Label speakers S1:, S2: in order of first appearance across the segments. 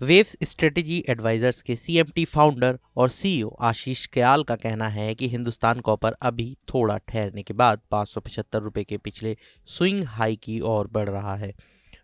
S1: Waves strategy advisers के CMT founder और CEO आशीष कयाल का कहना है कि हिंदुस्तान कॉपर अभी थोड़ा ठहरने के बाद 575 रुपए के पिछले स्विंग हाई की ओर बढ़ रहा है।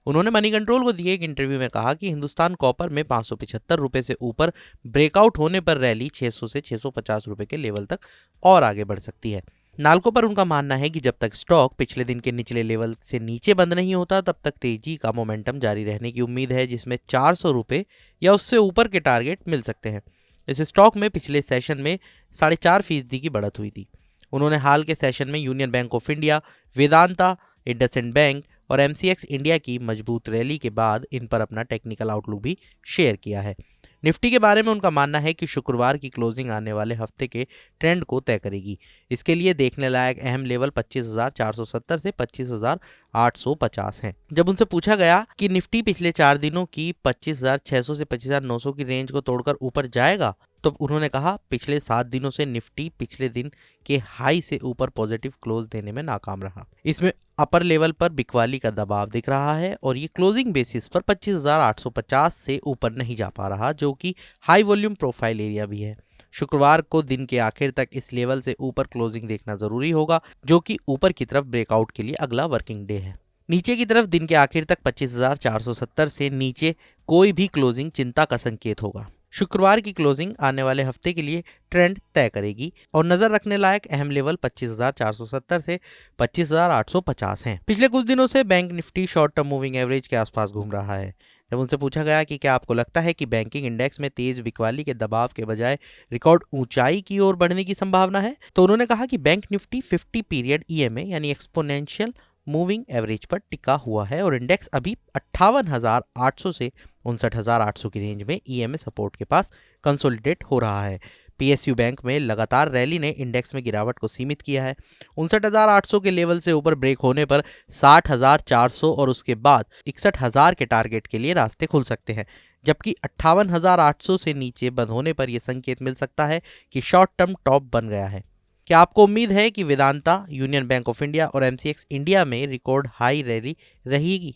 S1: उन्होंने मनी कंट्रोल को दिए एक इंटरव्यू में कहा कि हिंदुस्तान कॉपर में 575 रुपए से ऊपर ब्रेकआउट होने पर रैली 600 से 650 रुपए के लेवल तक और आगे बढ़ सकती है। नाल्को पर उनका मानना है कि जब तक स्टॉक पिछले दिन के निचले लेवल से नीचे बंद नहीं होता तब तक तेजी का मोमेंटम जारी रहने की उम्मीद है, जिसमें 400 रुपए या उससे ऊपर के टारगेट मिल सकते हैं। इस स्टॉक में पिछले सेशन में 4.5% की बढ़त हुई थी। उन्होंने हाल के सेशन में union bank of India, Vedanta, IndusInd bank और एमसीएक्स इंडिया की मजबूत रैली के बाद इन पर अपना टेक्निकल आउटलुक भी शेयर किया है। निफ्टी के बारे में उनका मानना है कि शुक्रवार की क्लोजिंग आने वाले हफ्ते के ट्रेंड को तय करेगी। इसके लिए देखने लायक अहम लेवल 25,470 से 25,850 हैं। जब उनसे पूछा गया कि निफ्टी पिछले 4 दिनों की 25,600 से 25,900 की रेंज को तोड़कर ऊपर जाएगा, तो उन्होंने कहा पिछले 7 दिनों से निफ्टी पिछले दिन के हाई से ऊपर पॉजिटिव क्लोज देने में नाकाम रहा। इसमें अपर लेवल पर बिकवाली का दबाव दिख रहा है और ये क्लोजिंग बेसिस पर 25,850 से ऊपर नहीं जा पा रहा, जो कि हाई वॉल्यूम प्रोफाइल एरिया भी है। शुक्रवार को दिन के आखिर तक इस लेवल से ऊपर क्लोजिंग देखना जरूरी होगा, जो कि ऊपर की तरफ ब्रेकआउट के लिए अगला वर्किंग डे है। नीचे की तरफ दिन के आखिर तक 25,470 से नीचे कोई भी क्लोजिंग चिंता का संकेत होगा। शुक्रवार की क्लोजिंग आने वाले हफ्ते के लिए ट्रेंड तय करेगी और नजर रखने लायक अहम लेवल 25,470 से 25,850 हैं। पिछले कुछ दिनों से bank Nifty short term moving average के आसपास घूम रहा है। जब उनसे पूछा गया कि क्या आपको लगता है कि बैंकिंग इंडेक्स में तेज बिकवाली के दबाव के बजाय रिकॉर्ड ऊंचाई की ओर बढ़ने की संभावना है, तो उन्होंने कहा कि बैंक निफ्टी 50 पीरियड ईएमए यानी एक्सपोनेंशियल मूविंग एवरेज पर टिका हुआ है और इंडेक्स अभी 58,800 से 59,800 की रेंज में ईएमए सपोर्ट के पास कंसोलिडेट हो रहा है। पीएसयू बैंक में लगातार रैली ने इंडेक्स में गिरावट को सीमित किया है। 59,800 के लेवल से ऊपर ब्रेक होने पर 60,400 और उसके बाद 61,000 के टारगेट के लिए रास्ते खुल सकते हैं, जबकि 58,800 से नीचे बंद होने पर यह संकेत मिल सकता है कि शॉर्ट टर्म टॉप बन गया है। क्या आपको उम्मीद है कि Vedanta, union bank of India और एमसीएक्स इंडिया में रिकॉर्ड हाई रैली रहेगी?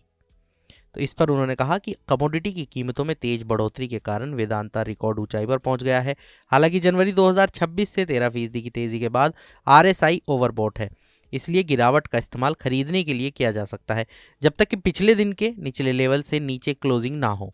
S1: तो इस पर उन्होंने कहा कि कमोडिटी की कीमतों में तेज बढ़ोतरी के कारण वेदांता रिकॉर्ड ऊंचाई पर पहुंच गया है। हालांकि जनवरी 2026 से 13% की तेजी के बाद आरएसआई ओवरबॉट है, इसलिए गिरावट का इस्तेमाल खरीदने के लिए किया जा सकता है जब तक कि पिछले दिन के निचले लेवल से नीचे क्लोजिंग ना हो।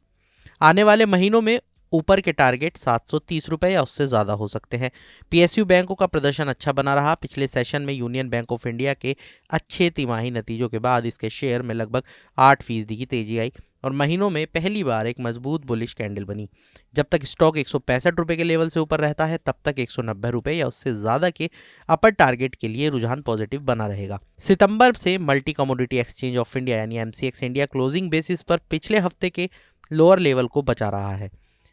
S1: आने वाले महीनों में ऊपर के टारगेट 730 रुपए या उससे ज़्यादा हो सकते हैं। पीएसयू बैंकों का प्रदर्शन अच्छा बना रहा। पिछले सेशन में यूनियन बैंक ऑफ इंडिया के अच्छे तिमाही नतीजों के बाद इसके शेयर में लगभग 8% की तेजी आई और महीनों में पहली बार एक मजबूत बुलिश कैंडल बनी। जब तक स्टॉक 165 रुपए के लेवल से ऊपर रहता है तब तक 190 रुपए या उससे ज़्यादा के अपर टारगेट के लिए रुझान पॉजिटिव बना रहेगा। सितंबर से multi commodity exchange of India यानी एमसीएक्स इंडिया क्लोजिंग बेसिस पर पिछले हफ्ते के लोअर लेवल को बचा रहा है,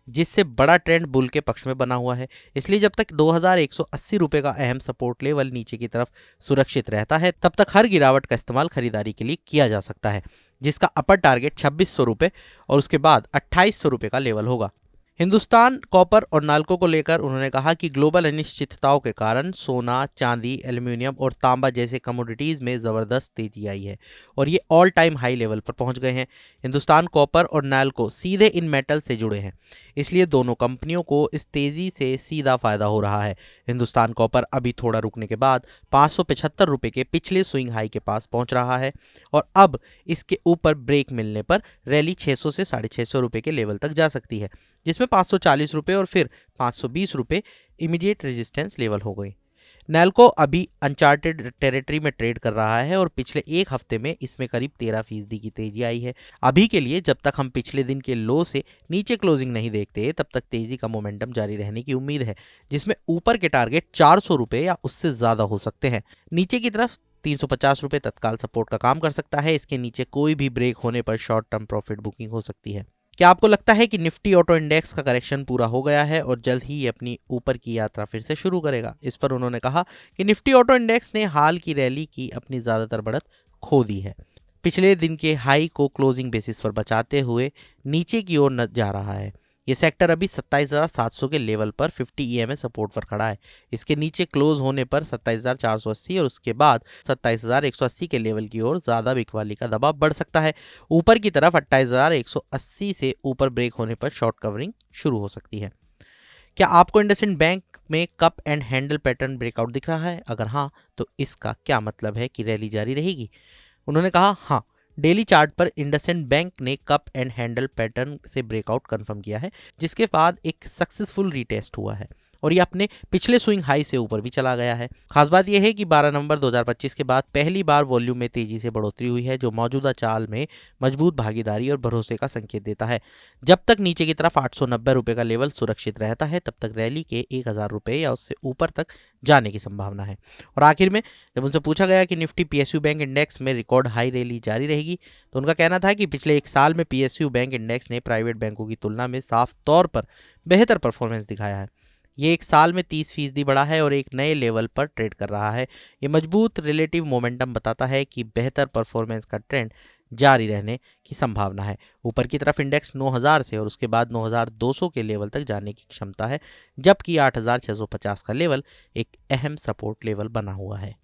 S1: जिससे बड़ा ट्रेंड बुल के पक्ष में बना हुआ है। इसलिए जब तक 2180 रुपए का अहम सपोर्ट लेवल नीचे की तरफ सुरक्षित रहता है तब तक हर गिरावट का इस्तेमाल खरीदारी के लिए किया जा सकता है, जिसका अपर टारगेट 2600 रुपए और उसके बाद 2800 रुपए का लेवल होगा। हिंदुस्तान कॉपर और नाल्को को लेकर उन्होंने कहा कि ग्लोबल अनिश्चितताओं के कारण सोना, चांदी, एल्यूमिनियम और तांबा जैसे कमोडिटीज में जबरदस्त तेजी आई है और ये ऑल टाइम हाई लेवल पर पहुंच गए हैं। हिंदुस्तान कॉपर और नाल्को सीधे इन मेटल से जुड़े हैं, इसलिए दोनों कंपनियों को इस तेजी से सीधा फायदा हो रहा है। हिंदुस्तान कॉपर अभी थोड़ा रुकने के बाद 575 रुपए के पिछले स्विंग हाई के पास पहुंच रहा है और अब इसके ऊपर ब्रेक मिलने पर रैली 600 से 650 रुपए के लेवल तक जा सकती है, जिसमें 540 रुपए और फिर 520 रुपए इमीडिएट रेजिस्टेंस लेवल हो गई। नैल्को अभी अनचार्टेड टेरिटरी में ट्रेड कर रहा है और पिछले एक हफ्ते में इसमें करीब 13% की तेजी आई है। अभी के लिए जब तक हम पिछले दिन के लो से नीचे क्लोजिंग नहीं देखते तब तक तेजी का मोमेंटम जारी रहने की उम्मीद है, जिसमें ऊपर के टारगेट 400 रुपए या उससे ज्यादा हो सकते हैं। नीचे की तरफ 350 रुपए तत्काल सपोर्ट का काम कर सकता है। इसके नीचे कोई भी ब्रेक होने पर शॉर्ट टर्म प्रॉफिट बुकिंग हो सकती है। क्या आपको लगता है कि निफ्टी ऑटो इंडेक्स का करेक्शन पूरा हो गया है और जल्द ही ये अपनी ऊपर की यात्रा फिर से शुरू करेगा? इस पर उन्होंने कहा कि निफ्टी ऑटो इंडेक्स ने हाल की रैली की अपनी ज़्यादातर बढ़त खो दी है। पिछले दिन के हाई को क्लोजिंग बेसिस पर बचाते हुए नीचे की ओर जा रहा है। ये सेक्टर अभी 27,700 के लेवल पर 50 EMA सपोर्ट पर खड़ा है। इसके नीचे क्लोज होने पर 27,480 और उसके बाद 27,180 के लेवल की ओर ज़्यादा बिकवाली का दबाव बढ़ सकता है। ऊपर की तरफ 28,180 से ऊपर ब्रेक होने पर शॉर्ट कवरिंग शुरू हो सकती है। क्या आपको इंडसइंड बैंक में cup and handle pattern breakout दिख रहा है? अगर हाँ, तो इसका क्या मतलब है कि रैली जारी रहेगी? उन्होंने कहा हाँ, डेली चार्ट पर इंडसइंड बैंक ने कप एंड हैंडल पैटर्न से ब्रेकआउट कंफर्म किया है, जिसके बाद एक सक्सेसफुल रीटेस्ट हुआ है और ये अपने पिछले स्विंग हाई से ऊपर भी चला गया है। खास बात यह है कि 12 नवंबर 2025 के बाद पहली बार वॉल्यूम में तेजी से बढ़ोतरी हुई है, जो मौजूदा चाल में मजबूत भागीदारी और भरोसे का संकेत देता है। जब तक नीचे की तरफ 890 रुपये का लेवल सुरक्षित रहता है, तब तक रैली के 1000 रुपये या उससे ऊपर तक जाने की संभावना है। और आखिर में जब उनसे पूछा गया कि निफ्टी PSU बैंक इंडेक्स में रिकॉर्ड हाई रैली जारी रहेगी, तो उनका कहना था कि पिछले एक साल में PSU बैंक इंडेक्स ने प्राइवेट बैंकों की तुलना में साफ तौर पर बेहतर परफॉर्मेंस दिखाया है। ये एक साल में 30% बढ़ा है और एक नए लेवल पर ट्रेड कर रहा है। ये मजबूत रिलेटिव मोमेंटम बताता है कि बेहतर परफॉर्मेंस का ट्रेंड जारी रहने की संभावना है। ऊपर की तरफ इंडेक्स 9000 से और उसके बाद 9200 के लेवल तक जाने की क्षमता है, जबकि 8650 का लेवल एक अहम सपोर्ट लेवल बना हुआ है।